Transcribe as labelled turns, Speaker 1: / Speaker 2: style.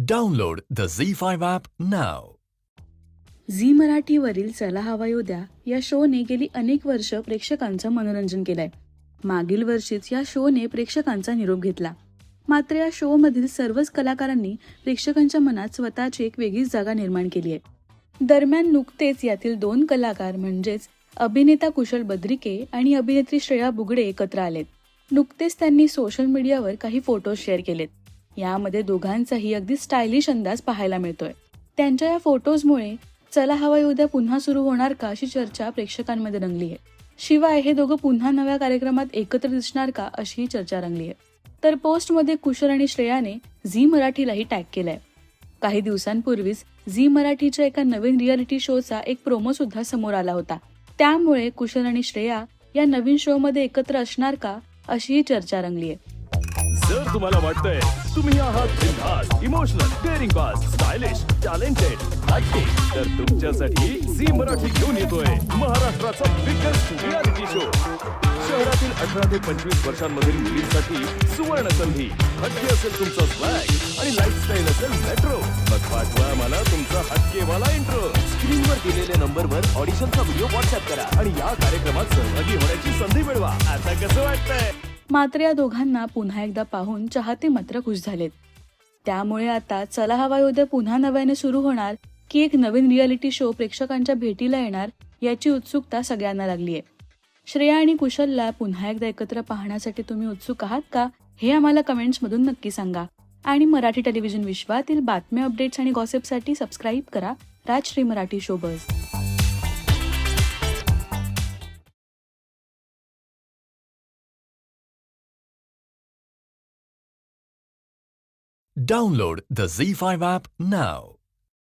Speaker 1: Download the Z5 app now.
Speaker 2: Zee मराठीवरील चला हवा येऊ द्या या शोने गेली अनेक वर्ष प्रेक्षकांचं मनोरंजन केलंय. मागील वर्षीच या शोने प्रेक्षकांचा निरोप घेतला. मात्र या शो मधील सर्वच कलाकारांनी प्रेक्षकांच्या मनात स्वतःची एक वेगळीच जागा निर्माण केली आहे. दरम्यान नुकतेच यातील दोन कलाकार म्हणजेच अभिनेता कुशल बद्रिके आणि अभिनेत्री श्रेया बुगडे एकत्र आलेत. नुकतेच त्यांनी सोशल मीडियावर काही फोटो शेअर केलेत. यामध्ये दोघांचाही अगदी स्टायलिश अंदाज पाहायला मिळतोय. त्यांच्या या फोटोजमुळे चला हवा येऊ द्या पुन्हा सुरू होणार का अशी चर्चा प्रेक्षकांमध्ये रंगली आहे. शिवाय हे दोघं पुन्हा नव्या कार्यक्रमात एकत्र दिसणार का अशीही चर्चा रंगली आहे. तर पोस्टमध्ये कुशल आणि श्रेयाने झी मराठीलाही टॅग केलंय. काही दिवसांपूर्वीच झी मराठीच्या एका नवीन रियालिटी शोचा एक प्रोमो सुद्धा समोर आला होता. त्यामुळे कुशल आणि श्रेया या नवीन शो मध्ये एकत्र असणार का अशीही चर्चा रंगली आहे.
Speaker 3: जर तुम्हाला वाटतंय तुम्ही आहात बिनधास्त, इमोशनल, डेअरिंग बाज, स्टायलिश, टॅलेंटेड, हॅट्टी, तर तुमच्यासाठी झी मराठी घेऊन येतोय महाराष्ट्राचा बिगेस्ट रियालिटी शो. शहरातील 18 ते 25 वर्षांमधील मुलींसाठी सुवर्ण संधी. हटके असेल तुमचा स्वॅग आणि लाईफस्टाईल असेल मेट्रो, मग पाठवा मला तुमचा हटकेवाला इंट्रो. स्क्रीनवर दिलेल्या नंबरवर ऑडिशनचा व्हिडिओ व्हॉट्सअप करा आणि या कार्यक्रमात सहभागी होण्याची संधी मिळवा. आता कसं वाटतंय?
Speaker 2: मात्र या दोघांना पुन्हा एकदा पाहून चाहते मात्र खुश झालेत. त्यामुळे आता चला हवा येऊ द्या पुन्हा नव्याने सुरू होणार की एक नवीन रियालिटी शो प्रेक्षकांच्या भेटीला येणार याची उत्सुकता सगळ्यांना लागली आहे. श्रेया आणि कुशलला पुन्हा एकदा एकत्र पाहण्यासाठी तुम्ही उत्सुक आहात का हे आम्हाला कमेंट्समधून नक्की सांगा. आणि मराठी टेलिव्हिजन विश्वातील बातम्या, अपडेट्स आणि गॉसिपसाठी सबस्क्राईब करा Rajshri Marathi showbuzz.
Speaker 1: Download the Z5 app now.